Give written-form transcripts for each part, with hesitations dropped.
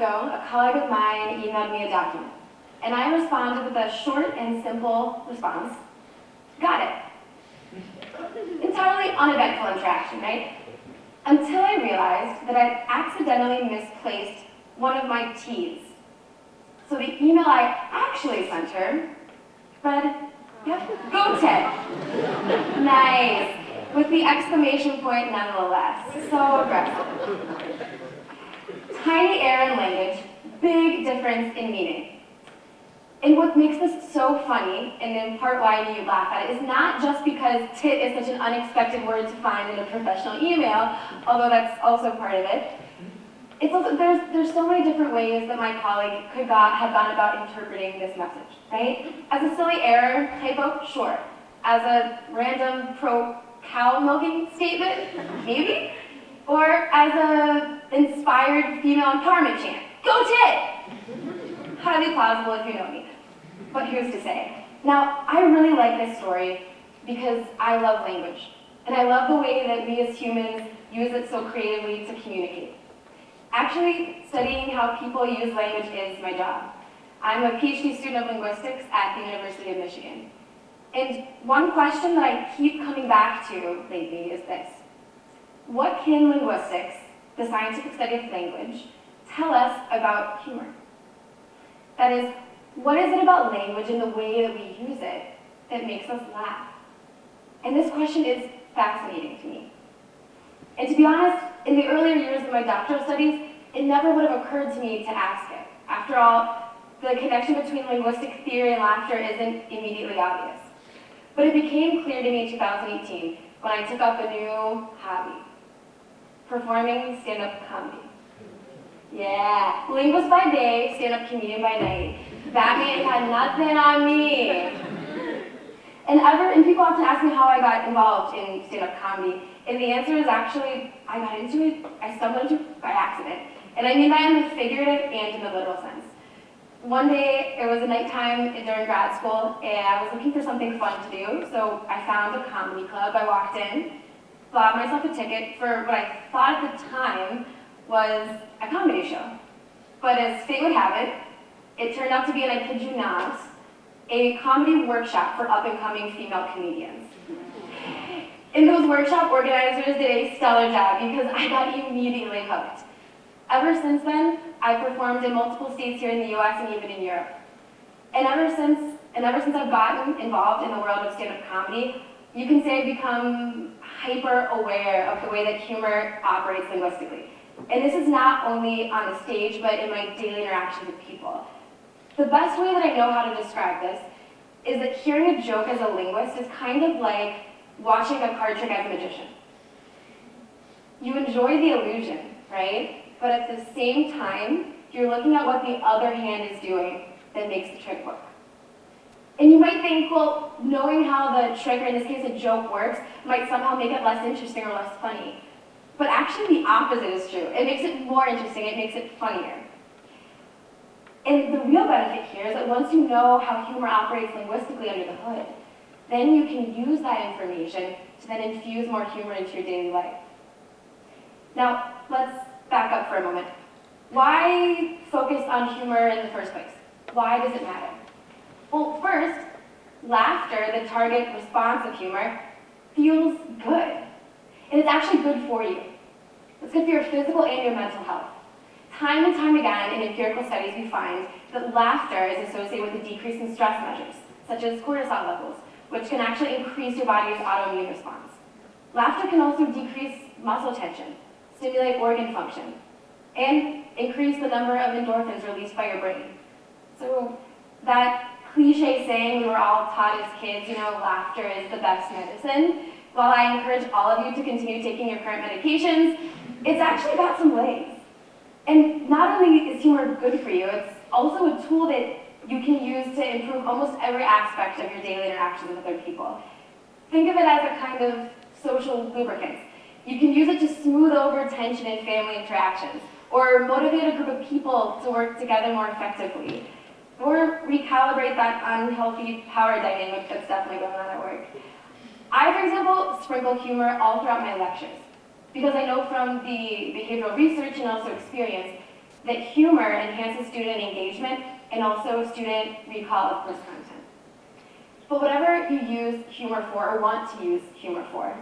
ago, a colleague of mine emailed me a document, and I responded with a short and simple response, got it. Entirely uneventful interaction, right? Until I realized that I'd accidentally misplaced one of my T's. So the email I actually sent her read, yep, go Ted. Nice. With the exclamation point nonetheless. So aggressive. Tiny error in language, big difference in meaning. And what makes this so funny, and in part why I knew you'd laugh at it, is not just because tit is such an unexpected word to find in a professional email, although that's also part of it. It's also, there's so many different ways that my colleague could have gone about interpreting this message, right? As a silly error, typo, sure. As a random pro-cow milking statement, maybe? Or as a inspired female empowerment chant, go tit! Highly plausible if you know me, but who's to say? Now, I really like this story because I love language, and I love the way that we as humans use it so creatively to communicate. Actually, studying how people use language is my job. I'm a PhD student of linguistics at the University of Michigan. And one question that I keep coming back to lately is this. What can linguistics, the scientific study of language, tell us about humor? That is, what is it about language and the way that we use it that makes us laugh? And this question is fascinating to me. And to be honest, in the earlier years of my doctoral studies, it never would have occurred to me to ask it. After all, the connection between linguistic theory and laughter isn't immediately obvious. But it became clear to me in 2018 when I took up a new hobby, performing stand-up comedy. Yeah, linguist by day, stand-up comedian by night. Batman had nothing on me. And people often ask me how I got involved in stand-up comedy, and the answer is actually, I got into it, I stumbled into it by accident. And I mean that in the figurative and in the literal sense. One day, it was a nighttime during grad school, and I was looking for something fun to do, so I found a comedy club. I walked in, bought myself a ticket for what I thought at the time was a comedy show. But as fate would have it, it turned out to be, and I kid you not, a comedy workshop for up-and-coming female comedians. And those workshop organizers did a stellar job because I got immediately hooked. Ever since then, I've performed in multiple states here in the US and even in Europe. And ever since I've gotten involved in the world of stand-up comedy, you can say I've become hyper-aware of the way that humor operates linguistically. And this is not only on the stage, but in my daily interactions with people. The best way that I know how to describe this is that hearing a joke as a linguist is kind of like watching a card trick as a magician. You enjoy the illusion, right? But at the same time, you're looking at what the other hand is doing that makes the trick work. And you might think, well, knowing how the trick, or in this case a joke, works might somehow make it less interesting or less funny. But actually the opposite is true. It makes it more interesting, it makes it funnier. And the real benefit here is that once you know how humor operates linguistically under the hood, then you can use that information to then infuse more humor into your daily life. Now, let's back up for a moment. Why focus on humor in the first place? Why does it matter? Well, first, laughter, the target response of humor, feels good. And it's actually good for you. It's good for your physical and your mental health. Time and time again in empirical studies we find that laughter is associated with a decrease in stress measures, such as cortisol levels, which can actually increase your body's autoimmune response. Laughter can also decrease muscle tension, stimulate organ function, and increase the number of endorphins released by your brain. So that cliche saying we were all taught as kids, laughter is the best medicine, while I encourage all of you to continue taking your current medications, it's actually got some legs. And not only is humor good for you, it's also a tool that you can use to improve almost every aspect of your daily interactions with other people. Think of it as a kind of social lubricant. You can use it to smooth over tension in family interactions, or motivate a group of people to work together more effectively, or recalibrate that unhealthy power dynamic that's definitely going on at work. I, for example, sprinkle humor all throughout my lectures, because I know from the behavioral research and also experience that humor enhances student engagement and also student recall of course content. But whatever you use humor for or want to use humor for,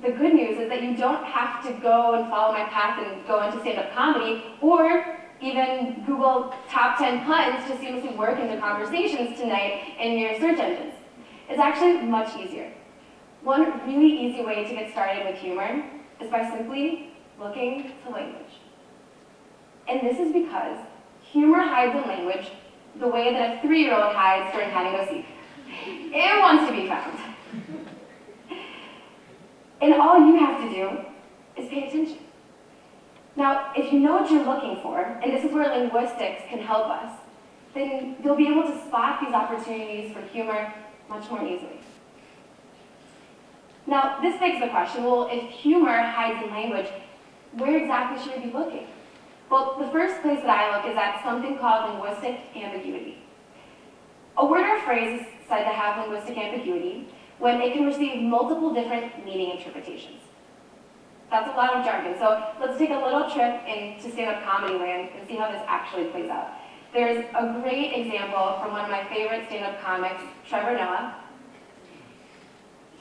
the good news is that you don't have to go and follow my path and go into stand-up comedy or even Google top 10 puns to seamlessly work into conversations tonight in your search engines. It's actually much easier. One really easy way to get started with humor is by simply looking to language. And this is because humor hides in language the way that a 3-year-old hides during hide and go seek. It wants to be found. And all you have to do is pay attention. Now, if you know what you're looking for, and this is where linguistics can help us, then you'll be able to spot these opportunities for humor much more easily. Now, this begs the question, well, if humor hides in language, where exactly should we be looking? Well, the first place that I look is at something called linguistic ambiguity. A word or phrase is said to have linguistic ambiguity when it can receive multiple different meaning interpretations. That's a lot of jargon, so let's take a little trip into stand-up comedy land and see how this actually plays out. There's a great example from one of my favorite stand-up comics, Trevor Noah.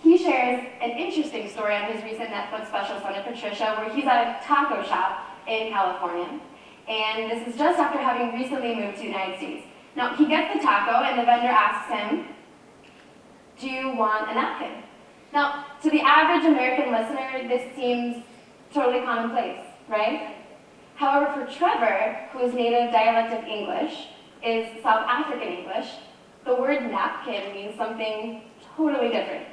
He shares an interesting story on his recent Netflix special, Son of Patricia, where he's at a taco shop in California. And this is just after having recently moved to the United States. Now, he gets the taco and the vendor asks him, "Do you want a napkin?" Now, to the average American listener, this seems totally commonplace, right? However, for Trevor, whose native dialect of English is South African English, the word napkin means something totally different.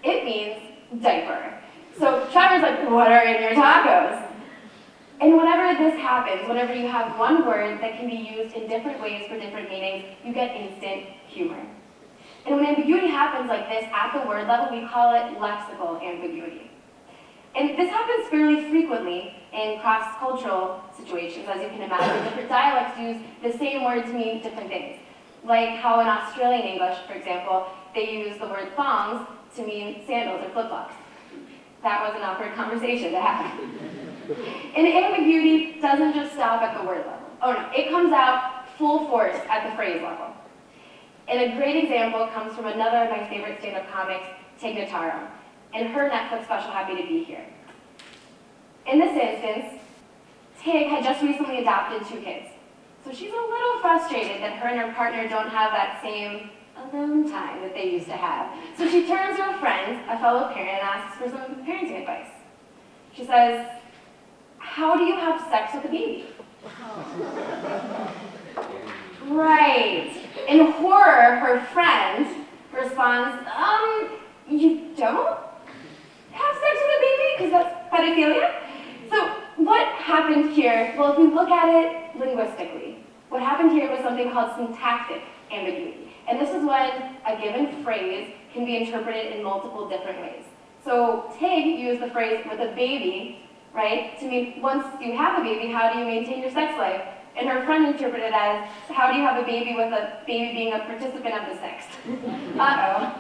It means diaper. So Trevor's like, "What are in your tacos?" And whenever this happens, whenever you have one word that can be used in different ways for different meanings, you get instant humor. And when ambiguity happens like this at the word level, we call it lexical ambiguity. And this happens fairly frequently in cross-cultural situations. As you can imagine, different dialects use the same word to mean different things. Like how in Australian English, for example, they use the word thongs to mean sandals or flip-flops. That was an awkward conversation to have. And ambiguity doesn't just stop at the word level. Oh no, it comes out full force at the phrase level. And a great example comes from another of my favorite stand-up comics, Tig Notaro, and her Netflix special, Happy to Be Here. In this instance, Tig had just recently adopted 2 kids. So she's a little frustrated that her and her partner don't have that same alone time that they used to have. So she turns to a friend, a fellow parent, and asks for some parenting advice. She says, "How do you have sex with a baby?" Right. In horror, her friend responds, "You don't have sex with a baby? Because that's pedophilia?" So what happened here? Well, if we look at it linguistically, what happened here was something called syntactic ambiguity. And this is when a given phrase can be interpreted in multiple different ways. So Tig used the phrase "with a baby," right, to mean once you have a baby, how do you maintain your sex life? And her friend interpreted it as, how do you have a baby with a baby being a participant of the sex? Uh-oh.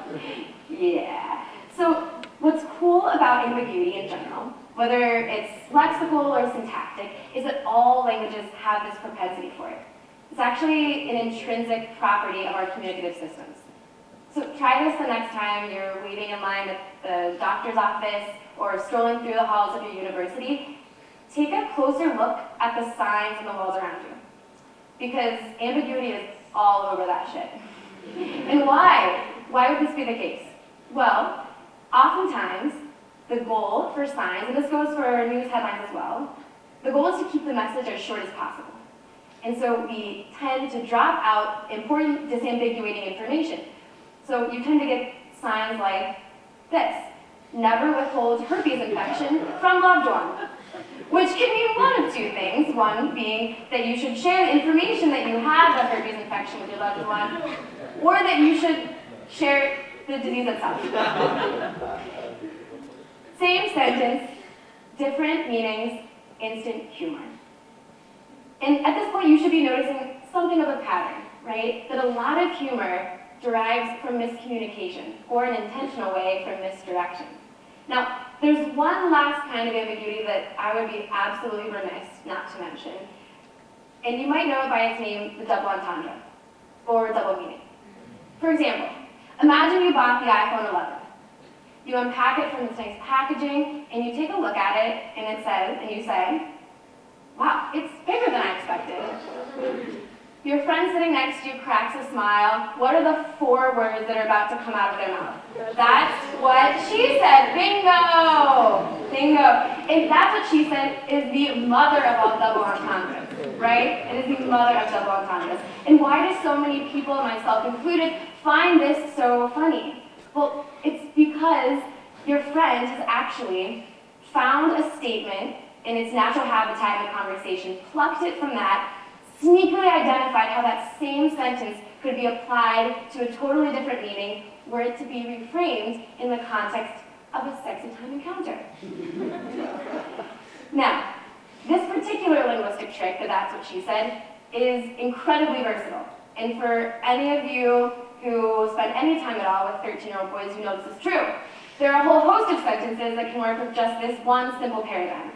Yeah. So what's cool about ambiguity in general, whether it's lexical or syntactic, is that all languages have this propensity for it. It's actually an intrinsic property of our communicative systems. So try this the next time you're waiting in line at the doctor's office or strolling through the halls of your university. Take a closer look at the signs on the walls around you, because ambiguity is all over that shit. And why? Why would this be the case? Well, oftentimes, the goal for signs, and this goes for news headlines as well, the goal is to keep the message as short as possible. And so we tend to drop out important disambiguating information. So you tend to get signs like this: "Never withhold herpes infection from loved one," which can mean one of 2 things. One being that you should share the information that you have a herpes infection with your loved one, or that you should share the disease itself. Same sentence, different meanings, instant humor. And at this point, you should be noticing something of a pattern, right? That a lot of humor derives from miscommunication, or in an intentional way from misdirection. Now, there's one last kind of ambiguity that I would be absolutely remiss not to mention, and you might know it by its name, the double entendre, or double meaning. For example, imagine you bought the iPhone 11. You unpack it from this nice packaging, and you take a look at it, and it says, and you say, wow, it's bigger than I expected. Your friend sitting next to you cracks a smile. What are the 4 words that are about to come out of their mouth? That's what she said. Bingo! Bingo. And that's what she said is the mother of all double entendres, right? It is the mother of double entendres. And why do so many people, myself included, find this so funny? Well, it's because your friend has actually found a statement in its natural habitat in the conversation, plucked it from that, sneakily identified how that same sentence could be applied to a totally different meaning were it to be reframed in the context of a sexy time encounter. Now, this particular linguistic trick, that's what she said, is incredibly versatile. And for any of you who spend any time at all with 13-year-old boys, you know this is true. There are a whole host of sentences that can work with just this one simple paradigm.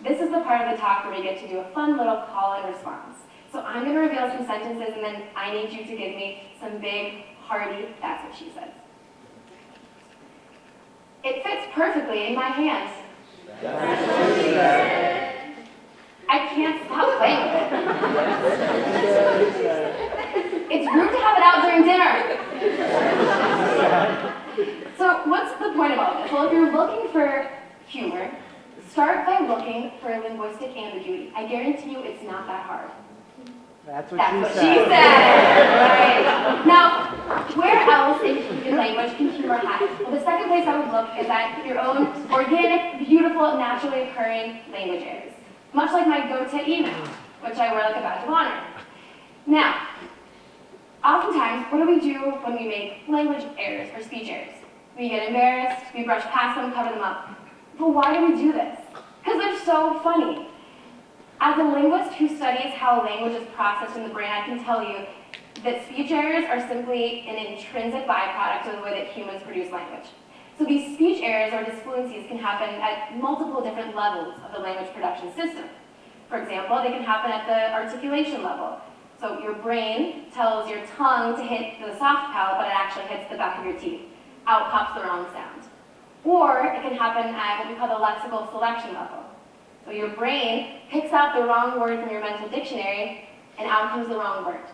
This is the part of the talk where we get to do a fun little call and response. So I'm going to reveal some sentences, and then I need you to give me some big, hearty, that's what she said. It fits perfectly in my hands. That's what she said. I can't stop playing with it. It's rude to have it out during dinner. So what's the point of all this? Well, if you're looking for humor, start by looking for a linguistic ambiguity. I guarantee you it's not that hard. That's what she said. Right. Now, where else in language can humor hide? Well, the second place I would look is at your own organic, beautiful, naturally occurring language errors. Much like my go-to email, which I wear like a badge of honor. Now, oftentimes, what do we do when we make language errors or speech errors? We get embarrassed, we brush past them, cover them up. But why do we do this? Because they're so funny. As a linguist who studies how language is processed in the brain, I can tell you that speech errors are simply an intrinsic byproduct of the way that humans produce language. So these speech errors or disfluencies can happen at multiple different levels of the language production system. For example, they can happen at the articulation level. So your brain tells your tongue to hit the soft palate, but it actually hits the back of your teeth. Out pops the wrong sound. Or it can happen at what we call the lexical selection level. So your brain picks out the wrong word from your mental dictionary, and out comes the wrong word,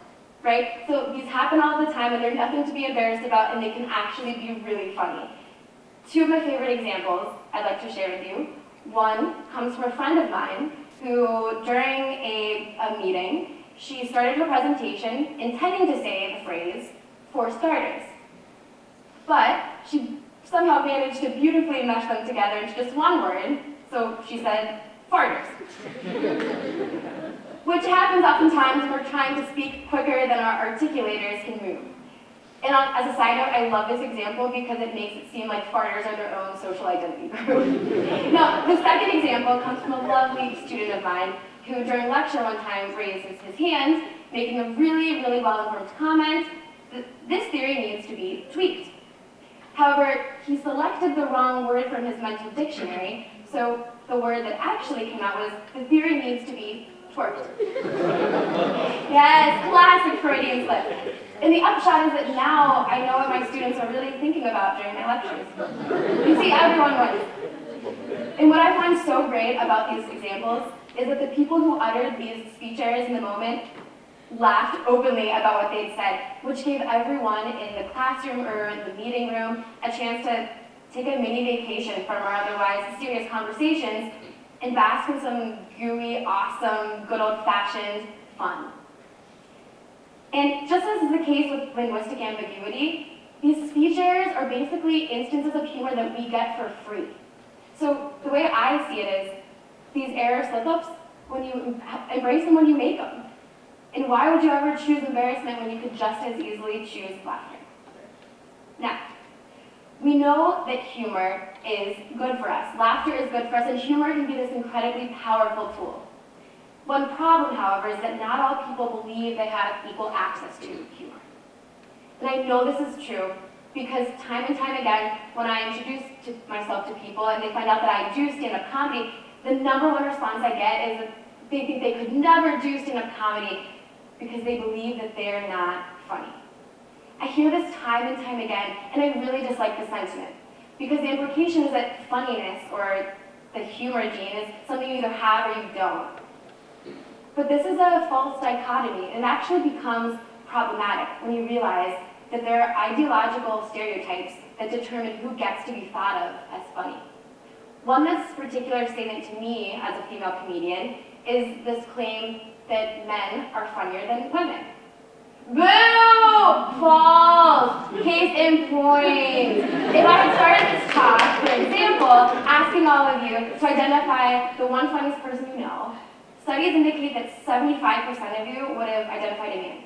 right? So these happen all the time, and they're nothing to be embarrassed about, and they can actually be really funny. 2 of my favorite examples I'd like to share with you. One comes from a friend of mine who, during a meeting, she started her presentation intending to say the phrase, "for starters." But she somehow managed to beautifully mesh them together into just one word, so she said, farters. Which happens oftentimes when we're trying to speak quicker than our articulators can move. And as a side note, I love this example because it makes it seem like farters are their own social identity group. Now, the second example comes from a lovely student of mine who during lecture one time raised his hand, making a really, really well-informed comment that this theory needs to be tweaked. However, he selected the wrong word from his mental dictionary, so the word that actually came out was, the theory needs to be twerked. Yes, classic Freudian slip. And the upshot is that now I know what my students are really thinking about during my lectures. You see, everyone wins. And what I find so great about these examples is that the people who uttered these speech errors in the moment laughed openly about what they'd said, which gave everyone in the classroom or the meeting room a chance to take a mini vacation from our otherwise serious conversations and bask in some gooey, awesome, good old-fashioned fun. And just as is the case with linguistic ambiguity, these speech errors are basically instances of humor that we get for free. So the way I see it is, these error slip-ups, when you embrace them when you make them. And why would you ever choose embarrassment when you could just as easily choose laughter? Now, we know that humor is good for us. Laughter is good for us, and humor can be this incredibly powerful tool. One problem, however, is that not all people believe they have equal access to humor. And I know this is true because time and time again, when I introduce myself to people and they find out that I do stand-up comedy, the #1 response I get is that They think they could never do stand-up comedy because they believe that they're not funny. I hear this time and time again, and I really dislike the sentiment, because the implication is that funniness, or the humor gene, is something you either have or you don't. But this is a false dichotomy, and it actually becomes problematic when you realize that there are ideological stereotypes that determine who gets to be thought of as funny. One that's particular statement to me as a female comedian is this claim that men are funnier than women. Boo! False! Case in point. If I had started this talk, for example, asking all of you to identify the one funniest person you know, studies indicate that 75% of you would have identified a man.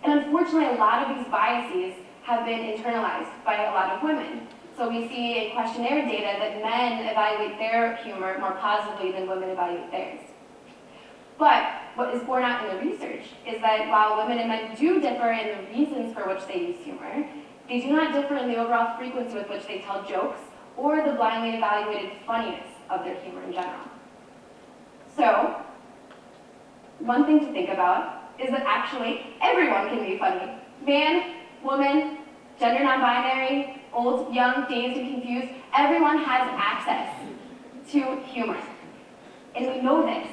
And unfortunately, a lot of these biases have been internalized by a lot of women. So we see in questionnaire data that men evaluate their humor more positively than women evaluate theirs. But what is borne out in the research is that while women and men do differ in the reasons for which they use humor, they do not differ in the overall frequency with which they tell jokes or the blindly evaluated funniness of their humor in general. So, one thing to think about is that actually everyone can be funny. Man, woman, gender non-binary, old, young, dazed, and confused, everyone has access to humor. And we know this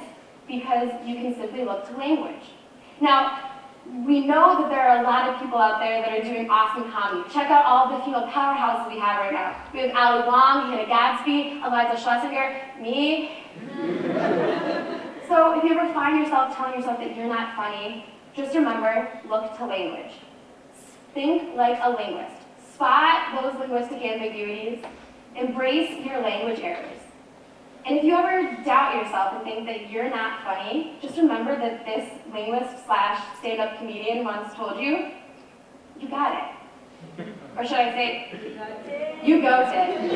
because you can simply look to language. Now, we know that there are a lot of people out there that are doing awesome comedy. Check out all the female powerhouses we have right now. We have Ali Wong, Hannah Gadsby, Eliza Schlesinger, me. So if you ever find yourself telling yourself that you're not funny, just remember, look to language. Think like a linguist. Spot those linguistic ambiguities. Embrace your language errors. And if you ever doubt yourself and think that you're not funny, just remember that this linguist / stand-up comedian once told you, you got it. Or should I say, you goat it.